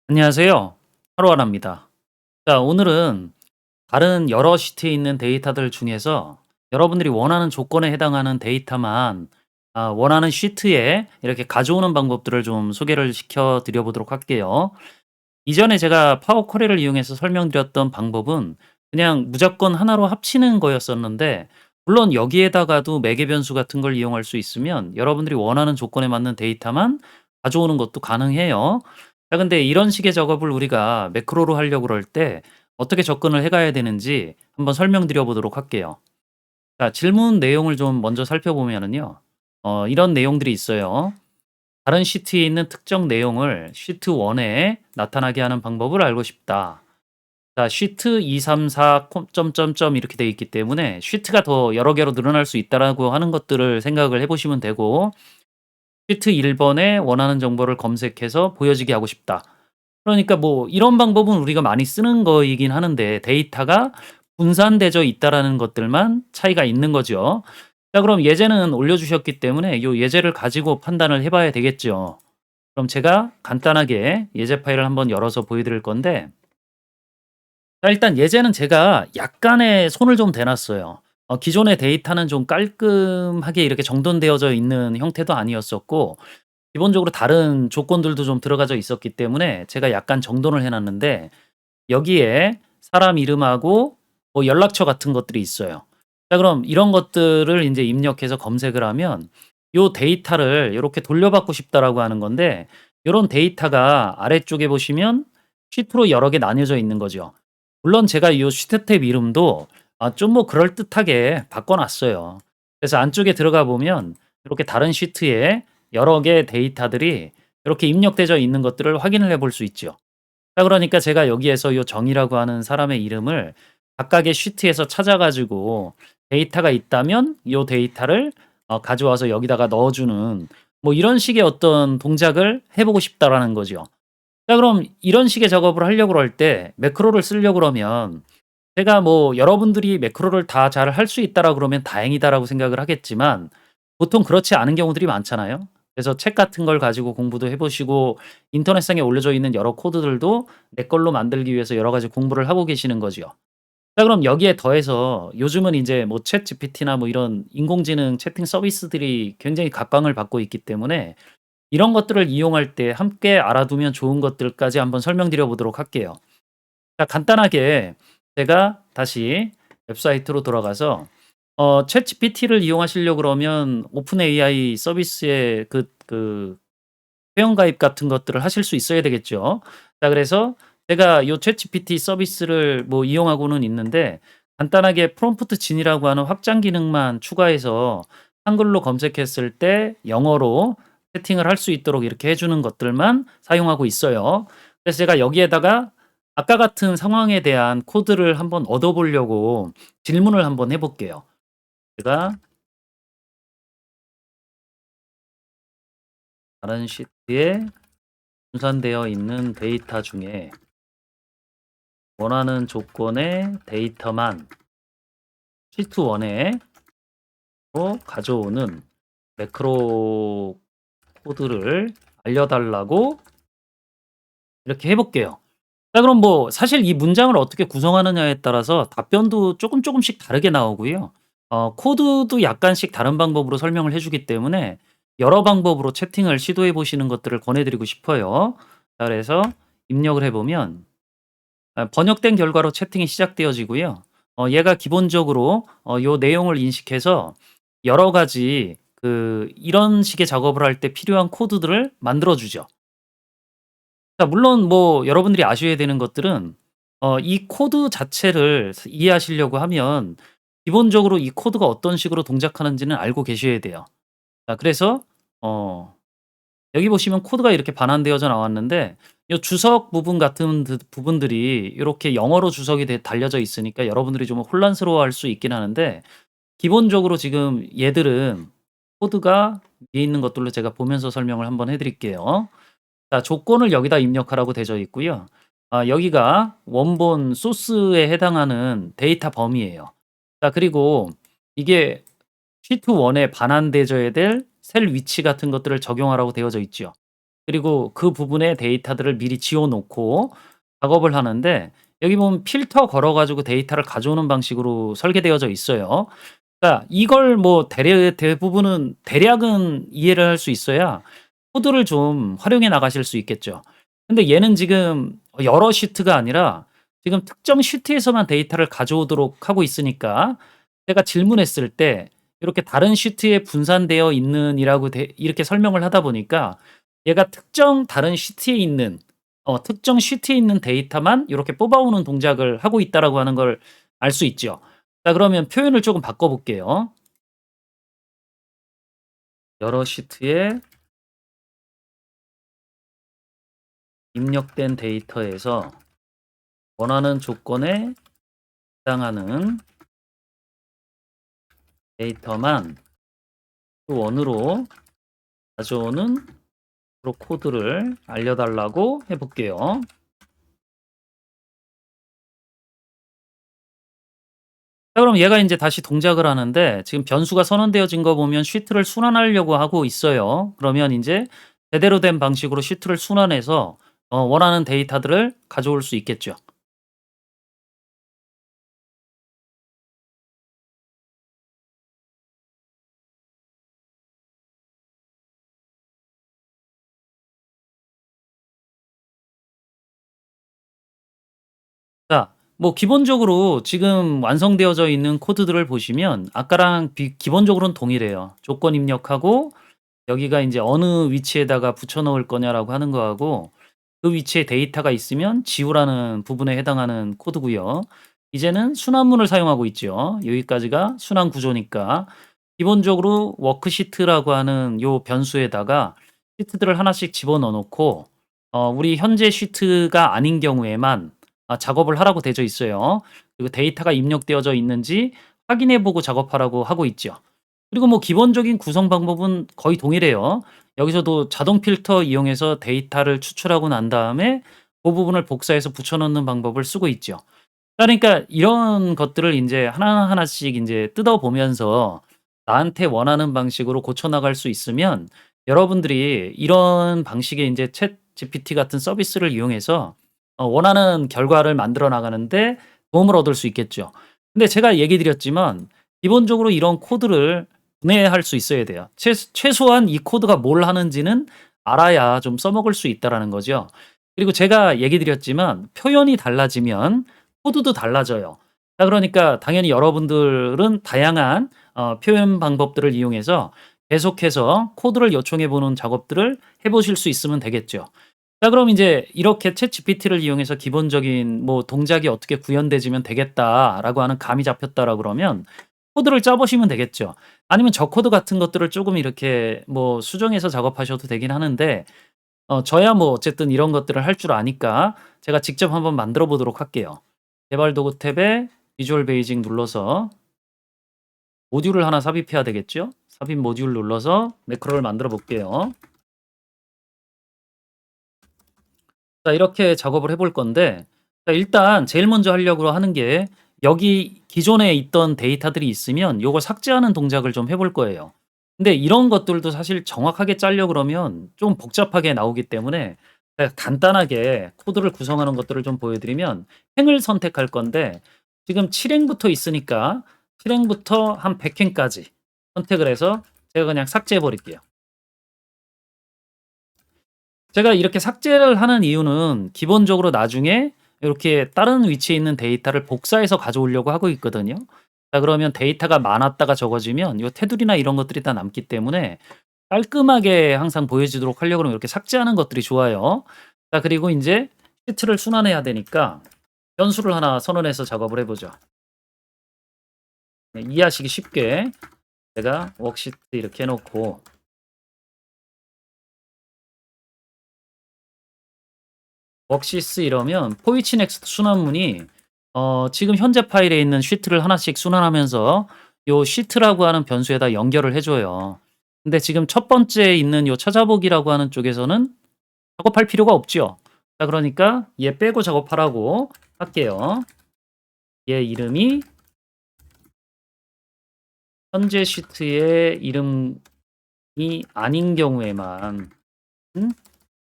안녕하세요. 하루하나입니다. 자, 오늘은 다른 여러 시트에 있는 데이터들 중에서 여러분들이 원하는 조건에 해당하는 데이터만 원하는 시트에 이렇게 가져오는 방법들을 좀 소개를 시켜 드려 보도록 할게요. 이전에 제가 파워 쿼리를 이용해서 설명드렸던 방법은 그냥 무조건 하나로 합치는 거였었는데, 물론 여기에다가도 매개 변수 같은 걸 이용할 수 있으면 여러분들이 원하는 조건에 맞는 데이터만 가져오는 것도 가능해요. 자, 근데 이런 식의 작업을 우리가 매크로로 하려고 그럴 때 어떻게 접근을 해 가야 되는지 한번 설명드려 보도록 할게요. 자, 질문 내용을 좀 먼저 살펴보면은요. 이런 내용들이 있어요. 다른 시트에 있는 특정 내용을 시트 1에 나타나게 하는 방법을 알고 싶다. 자, 시트 2, 3, 4, 점점점 이렇게 돼 있기 때문에 시트가 더 여러 개로 늘어날 수 있다라고 하는 것들을 생각을 해 보시면 되고, 시트 1번에 원하는 정보를 검색해서 보여지게 하고 싶다. 그러니까 뭐 이런 방법은 우리가 많이 쓰는 거이긴 하는데, 데이터가 분산되어 있다라는 것들만 차이가 있는 거죠. 자, 그럼 예제는 올려주셨기 때문에 이 예제를 가지고 판단을 해봐야 되겠죠. 그럼 제가 간단하게 예제 파일을 한번 열어서 보여드릴 건데, 자, 일단 예제는 제가 약간의 손을 좀 대놨어요. 기존의 데이터는 좀 깔끔하게 이렇게 정돈되어져 있는 형태도 아니었었고, 기본적으로 다른 조건들도 좀 들어가져 있었기 때문에 제가 약간 정돈을 해 놨는데, 여기에 사람 이름하고 뭐 연락처 같은 것들이 있어요. 자, 그럼 이런 것들을 인제 입력해서 검색을 하면 요 데이터를 요렇게 돌려받고 싶다라고 하는 건데, 요런 데이터가 아래쪽에 보시면 시트로 여러 개 나뉘어져 있는 거죠. 물론 제가 요 시트 탭 이름도 좀 뭐 그럴듯하게 바꿔 놨어요. 그래서 안쪽에 들어가 보면 이렇게 다른 시트에 여러 개의 데이터들이 이렇게 입력되어 있는 것들을 확인을 해볼 수 있죠. 자, 그러니까 제가 여기에서 요 정이라고 하는 사람의 이름을 각각의 시트에서 찾아 가지고 데이터가 있다면 요 데이터를 가져와서 여기다가 넣어 주는, 뭐 이런 식의 어떤 동작을 해 보고 싶다라는 거죠. 자, 그럼 이런 식의 작업을 하려고 할 때 매크로를 쓰려고 그러면, 제가 뭐 여러분들이 매크로를 다 잘 할 수 있다라 그러면 다행이다라고 생각을 하겠지만, 보통 그렇지 않은 경우들이 많잖아요. 그래서 책 같은 걸 가지고 공부도 해 보시고 인터넷상에 올려져 있는 여러 코드들도 내 걸로 만들기 위해서 여러 가지 공부를 하고 계시는 거죠. 자, 그럼 여기에 더해서 요즘은 인제 뭐 챗GPT나 뭐 이런 인공지능 채팅 서비스들이 굉장히 각광을 받고 있기 때문에 이런 것들을 이용할 때 함께 알아두면 좋은 것들까지 한번 설명드려 보도록 할게요. 자, 간단하게 제가 다시 웹사이트로 돌아가서 챗GPT를 이용하시려고 그러면 오픈 AI 서비스의 회원 가입 같은 것들을 하실 수 있어야 되겠죠. 자, 그래서 제가 요 챗GPT 서비스를 뭐 이용하고는 있는데, 간단하게 프롬프트 진이라고 하는 확장 기능만 추가해서 한글로 검색했을 때 영어로 채팅을 할 수 있도록 이렇게 해 주는 것들만 사용하고 있어요. 그래서 제가 여기에다가 아까 같은 상황에 대한 코드를 한번 얻어 보려고 질문을 한번 해 볼게요. 제가 다른 시트에 분산되어 있는 데이터 중에 원하는 조건의 데이터만 시트 1에 가져오는 매크로 코드를 알려달라고 이렇게 해 볼게요. 자, 그럼 뭐 사실 이 문장을 어떻게 구성하느냐에 따라서 답변도 조금씩 다르게 나오고요. 코드도 약간씩 다른 방법으로 설명을 해 주기 때문에 여러 방법으로 채팅을 시도해 보시는 것들을 권해 드리고 싶어요. 자, 그래서 입력을 해 보면 번역된 결과로 채팅이 시작되어지고요. 얘가 기본적으로 요 내용을 인식해서 여러 가지 이런 식의 작업을 할 때 필요한 코드들을 만들어 주죠. 자, 물론 뭐 여러분들이 아셔야 되는 것들은 이 코드 자체를 이해하시려고 하면 기본적으로 이 코드가 어떤 식으로 동작하는지는 알고 계셔야 돼요. 자, 그래서 어 여기 보시면 코드가 이렇게 반환되어져 나왔는데, 이 주석 부분 같은 부분들이 이렇게 영어로 주석이 달려져 있으니까 여러분들이 좀 혼란스러워할 수 있긴 하는데, 기본적으로 지금 얘들은 코드가 위에 있는 것들로 제가 보면서 설명을 한번 해 드릴게요. 자, 조건을 여기다 입력하라고 되어 있고요. 여기가 원본 소스에 해당하는 데이터 범위예요. 자, 그리고 이게 시트 1에 반환되어야 될 셀 위치 같은 것들을 적용하라고 되어져 있죠. 그리고 그 부분에 데이터들을 미리 지워 놓고 작업을 하는데 여기 보면 필터 걸어 가지고 데이터를 가져오는 방식으로 설계되어져 있어요. 그러니까 이걸 뭐 대부분은 대략은 이해를 할 수 있어야 코드를 좀 활용해 나가실 수 있겠죠. 근데 얘는 지금 여러 시트가 아니라 지금 특정 시트에서만 데이터를 가져오도록 하고 있으니까 제가 질문했을 때 이렇게 다른 시트에 분산되어 있는이라고 이렇게 설명을 하다 보니까 얘가 특정 다른 시트에 있는 특정 시트에 있는 데이터만 이렇게 뽑아오는 동작을 하고 있다라고 하는 걸 알 수 있죠. 자, 그러면 표현을 조금 바꿔 볼게요. 여러 시트에 입력된 데이터에서 원하는 조건에 해당하는 데이터만 그 원으로 가져오는 코드를 알려달라고 해볼게요. 자, 그럼 얘가 이제 다시 동작을 하는데 지금 변수가 선언되어진 거 보면 시트를 순환하려고 하고 있어요. 그러면 이제 제대로 된 방식으로 시트를 순환해서 원하는 데이터들을 가져올 수 있겠죠. 자, 뭐 기본적으로 지금 완성되어져 있는 코드들을 보시면 아까랑 기본적으로는 동일해요. 조건 입력하고 여기가 이제 어느 위치에다가 붙여 넣을 거냐라고 하는 거하고 그 위치에 데이터가 있으면 지우라는 부분에 해당하는 코드고요. 이제는 순환문을 사용하고 있죠. 여기까지가 순환 구조니까 기본적으로 워크시트라고 하는 요 변수에다가 시트들을 하나씩 집어넣어 놓고 우리 현재 시트가 아닌 경우에만 작업을 하라고 되어 있어요. 그리고 데이터가 입력되어져 있는지 확인해 보고 작업하라고 하고 있죠. 그리고 뭐 기본적인 구성 방법은 거의 동일해요. 여기서도 자동 필터 이용해서 데이터를 추출하고 난 다음에 그 부분을 복사해서 붙여 넣는 방법을 쓰고 있죠. 그러니까 이런 것들을 인제 하나하나씩 인제 뜯어 보면서 나한테 원하는 방식으로 고쳐 나갈 수 있으면 여러분들이 이런 방식의 인제 챗GPT 같은 서비스를 이용해서 원하는 결과를 만들어 나가는데 도움을 얻을 수 있겠죠. 근데 제가 얘기 드렸지만 기본적으로 이런 코드를 분해할 수 있어야 돼요. 최소한 이 코드가 뭘 하는지는 알아야 좀 써먹을 수 있다라는 거죠. 그리고 제가 얘기 드렸지만 표현이 달라지면 코드도 달라져요. 자, 그러니까 당연히 여러분들은 다양한 표현 방법들을 이용해서 계속해서 코드를 요청해 보는 작업들을 해 보실 수 있으면 되겠죠. 자, 그럼 이제 이렇게 챗GPT를 이용해서 기본적인 뭐 '동작이 어떻게 구현되지면 되겠다.'라고 하는 감이 잡혔다라 그러면 코드를 짜 보시면 되겠죠. 아니면 저 코드 같은 것들을 쪼금 이렇게 뭐 수정해서 작업하셔도 되긴 하는데 저야 뭐 어쨌든 이런 것들을 할 줄 아니까 제가 직접 한번 만들어 보도록 할게요. 개발 도구 탭에 비주얼 베이직 눌러서 모듈을 하나 삽입해야 되겠죠? 삽입 모듈 눌러서 매크로를 만들어 볼게요. 자, 이렇게 작업을 해볼 건데 자, 일단 제일 먼저 하려고 하는 게 여기 기존에 있던 데이터들이 있으면 요걸 삭제하는 동작을 좀 해볼 거예요. 근데 이런 것들도 사실 정확하게 짜려 그러면 좀 복잡하게 나오기 때문에 제가 간단하게 코드를 구성하는 것들을 좀 보여드리면 행을 선택할 건데 지금 7행부터 있으니까 7행부터 한 100행까지 선택을 해서 제가 그냥 삭제해 버릴게요. 제가 이렇게 삭제를 하는 이유는 기본적으로 나중에 이렇게 다른 위치에 있는 데이터를 복사해서 가져오려고 하고 있거든요. 자, 그러면 데이터가 많았다가 적어지면 요 테두리나 이런 것들이 다 남기 때문에 깔끔하게 항상 보여지도록 하려고 그러면 이렇게 삭제하는 것들이 좋아요. 자, 그리고 인제 시트를 순환해야 되니까 변수를 하나 선언해서 작업을 해 보죠. 네, 이해하시기 쉽게 제가 워크시트 이렇게 해 놓고 웍시스 이러면 포이치 넥스트 순환문이 지금 현재 파일에 있는 시트를 하나씩 순환하면서 요 시트라고 하는 변수에다 연결을 해 줘요. 근데 지금 첫 번째에 있는 요 찾아보기라고 하는 쪽에서는 작업할 필요가 없죠. 자, 그러니까 얘 빼고 작업하라고 할게요. 얘 이름이 현재 시트의 이름이 아닌 경우에만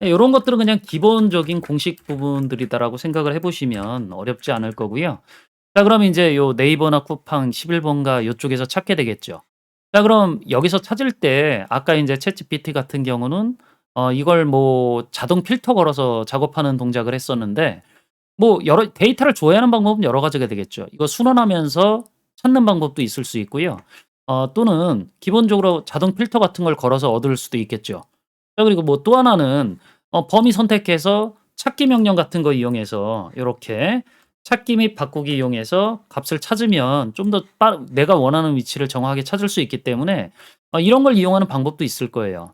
네, 요런 것들은 그냥 기본적인 공식 부분들이다라고 생각을 해 보시면 어렵지 않을 거고요. 자 그럼 인제 요 네이버나 쿠팡 11 번가 요쪽에서 찾게 되겠죠. 자 그럼 여기서 찾을 때 아까 인제 챗GPT 같은 경우는 이걸 뭐 자동 필터 걸어서 작업하는 동작을 했었는데 뭐 여러 데이터를 조회하는 방법은 여러 가지가 되겠죠. 이거 순환하면서 찾는 방법도 있을 수 있고요. 또는 기본적으로 자동 필터 같은 걸 걸어서 얻을 수도 있겠죠. 자 그리고 뭐 또 하나는 범위 선택해서 찾기 명령 같은 거 이용해서 요렇게 찾기 및 바꾸기 이용해서 값을 찾으면 좀 더 내가 원하는 위치를 정확하게 찾을 수 있기 때문에 이런 걸 이용하는 방법도 있을 거예요.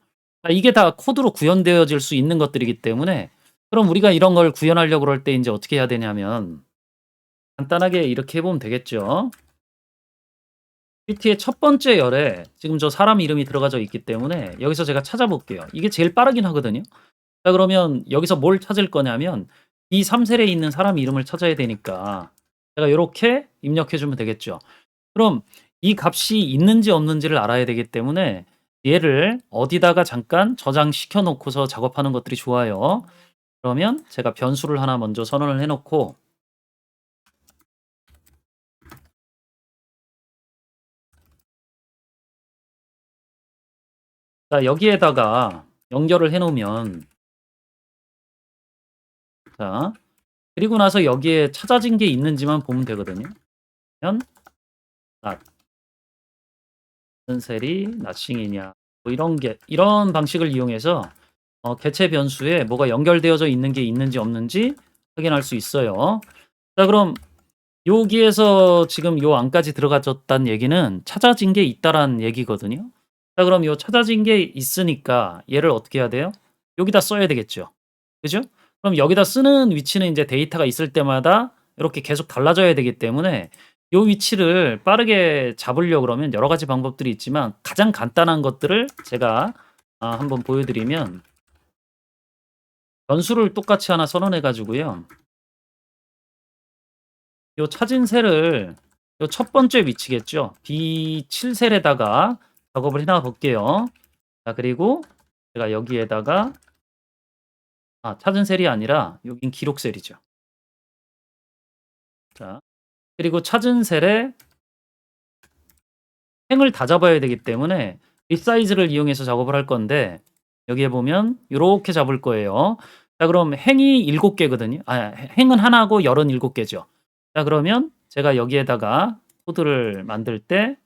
이게 다 코드로 구현되어질 수 있는 것들이기 때문에 그럼 우리가 이런 걸 구현하려고 그럴 때 인제 어떻게 해야 되냐면 간단하게 이렇게 해 보면 되겠죠. PPT의 첫 번째 열에 지금 저 사람 이름이 들어가져 있기 때문에 여기서 제가 찾아볼게요. 이게 제일 빠르긴 하거든요. 자 그러면 여기서 뭘 찾을 거냐면 이 3 셀에 있는 사람 이름을 찾아야 되니까 제가 요렇게 입력해 주면 되겠죠. 그럼 이 값이 있는지 없는지를 알아야 되기 때문에 얘를 어디다가 잠깐 저장시켜 놓고서 작업하는 것들이 좋아요. 그러면 제가 변수를 하나 먼저 선언을 해 놓고 자 여기에다가 연결을 해 놓으면 자 그리고 나서 여기에 찾아진 게 있는지만 보면 되거든요. 그러면 not 셀이 nothing이냐 뭐 이런 방식을 이용해서 개체 변수에 뭐가 연결되어져 있는 게 있는지 없는지 확인할 수 있어요. 자 그럼 여기에서 지금 요 안까지 들어가졌다는 얘기는 찾아진 게 있다라는 얘기거든요. 자 그럼 요 찾아진 게 있으니까 얘를 어떻게 해야 돼요? 여기다 써야 되겠죠. 그죠? 그럼 여기다 쓰는 위치는 인제 데이터가 있을 때마다 이렇게 계속 달라져야 되기 때문에 요 위치를 빠르게 잡으려고 그러면 여러 가지 방법들이 있지만 가장 간단한 것들을 제가 한번 보여 드리면 변수를 똑같이 하나 선언해 가지고요. 요 찾은 셀을 요 첫 번째 위치겠죠. B7 셀에다가 작업을 해 놔 볼게요. 자 그리고 제가 여기에다가 찾은 셀이 아니라 여긴 기록 셀이죠. 자 그리고 찾은 셀에 행을 다 잡아야 되기 때문에 리사이즈를 이용해서 작업을 할 건데 여기에 보면 요렇게 잡을 거예요. 자 그럼 행이 7 개거든요. 행은 하나고 열은 7 개죠. 자 그러면 제가 여기에다가 코드를 만들 때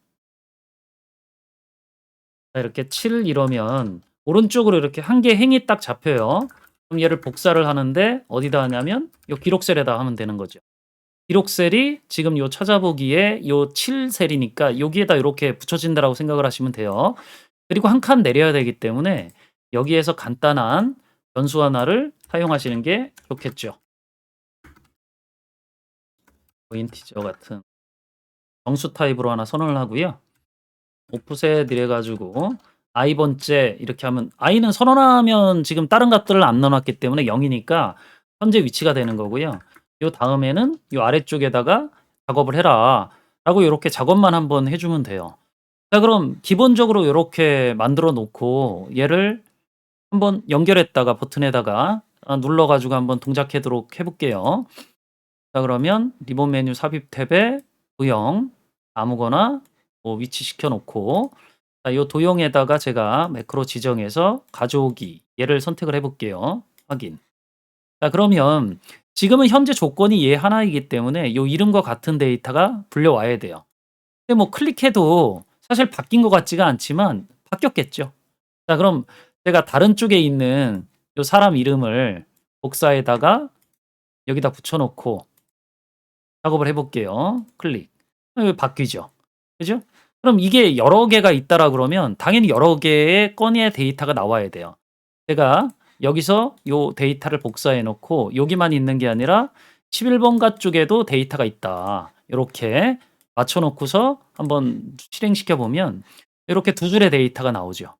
자 이렇게 7 이러면 오른쪽으로 이렇게 한 개 행이 딱 잡혀요. 그럼 얘를 복사를 하는데 어디다 하냐면 요 기록 셀에다 하면 되는 거죠. 기록 셀이 지금 요 찾아보기에 요 7 셀이니까 여기에다 요렇게 붙여진다라고 생각을 하시면 돼요. 그리고 한 칸 내려야 되기 때문에 여기에서 간단한 변수 하나를 사용하시는 게 좋겠죠. 뭐 인티저 같은 정수 타입으로 하나 선언을 하고요. 오프셋 이래 가지고 i 번째 이렇게 하면 i는 선언하면 지금 다른 값들을 안 넣어 놨기 때문에 0 이니까 현재 위치가 되는 거고요. 요 다음에는 요 아래쪽에다가 "작업을 해라."라고 요렇게 작업만 한번 해 주면 돼요. 자 그럼 기본적으로 요렇게 만들어 놓고 얘를 한번 연결했다가 버튼에다가 눌러 가지고 한번 동작하도록 해 볼게요. 자 그러면 리본 메뉴 삽입 탭에 도형 아무거나 뭐 위치시켜 놓고 자 요 도형에다가 제가 매크로 지정해서 가져오기 얘를 선택을 해 볼게요. 확인. 자 그러면 지금은 현재 조건이 얘 하나이기 때문에 요 이름과 같은 데이터가 불려와야 돼요. 근데 뭐 클릭해도 사실 바뀐 것 같지가 않지만 바뀌었겠죠. 자 그럼 제가 다른 쪽에 있는 요 사람 이름을 복사에다가 여기다 붙여 놓고 작업을 해 볼게요. 클릭. 바뀌죠. 그죠? 그럼 이게 여러 개가 있다라 그러면 당연히 여러 개의 건의 데이터가 나와야 돼요. 제가 여기서 요 데이터를 복사해 놓고 여기만 있는 게 아니라 11 번가 쪽에도 데이터가 있다. 요렇게 맞춰 놓고서 한번 실행시켜 보면 요렇게 두 줄의 데이터가 나오죠.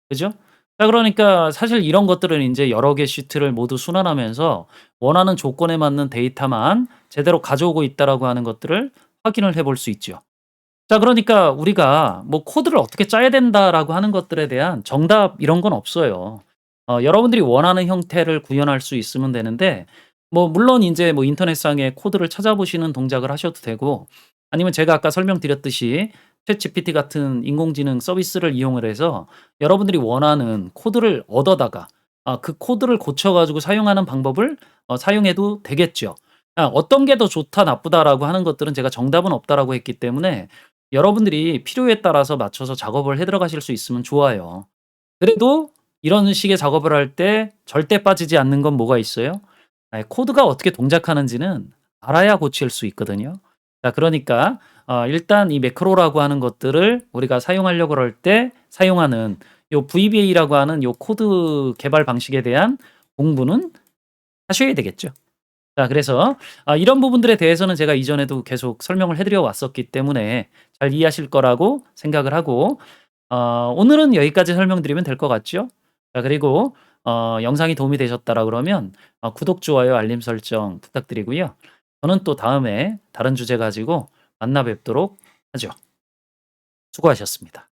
그죠? 자 그러니까 사실 이런 것들은 인제 여러 개 시트를 모두 순환하면서 원하는 조건에 맞는 데이터만 제대로 가져오고 있다라고 하는 것들을 확인을 해볼 수 있죠. 자 그러니까 우리가 뭐 '코드를 어떻게 짜야 된다.'라고 하는 것들에 대한 정답 이런 건 없어요. 여러분들이 원하는 형태를 구현할 수 있으면 되는데 뭐 물론 인제 뭐 인터넷상에 코드를 찾아보시는 동작을 하셔도 되고 아니면 제가 아까 설명드렸듯이 챗GPT 같은 인공지능 서비스를 이용을 해서 여러분들이 원하는 코드를 얻어다가 그 코드를 고쳐 가지고 사용하는 방법을 사용해도 되겠죠. 어떤 게 더 좋다 나쁘다라고 하는 것들은 제가 정답은 없다라고 했기 때문에 여러분들이 필요에 따라서 맞춰서 작업을 해 들어가실 수 있으면 좋아요. 그래도 이런 식의 작업을 할 때 절대 빠지지 않는 건 뭐가 있어요? 코드가 어떻게 동작하는지는 알아야 고칠 수 있거든요. 자 그러니까 일단 이 매크로라고 하는 것들을 우리가 사용하려고 그럴 때 사용하는 요 VBA라고 하는 요 코드 개발 방식에 대한 공부는 하셔야 되겠죠. 자 그래서 이런 부분들에 대해서는 제가 이전에도 계속 설명을 해 드려 왔었기 때문에 잘 이해하실 거라고 생각을 하고 오늘은 여기까지 설명드리면 될 것 같죠? 자 그리고 영상이 도움이 되셨다라 그러면 구독, 좋아요, 알림 설정 부탁드리고요. 저는 또 다음에 다른 주제 가지고 만나 뵙도록 하죠. 수고하셨습니다.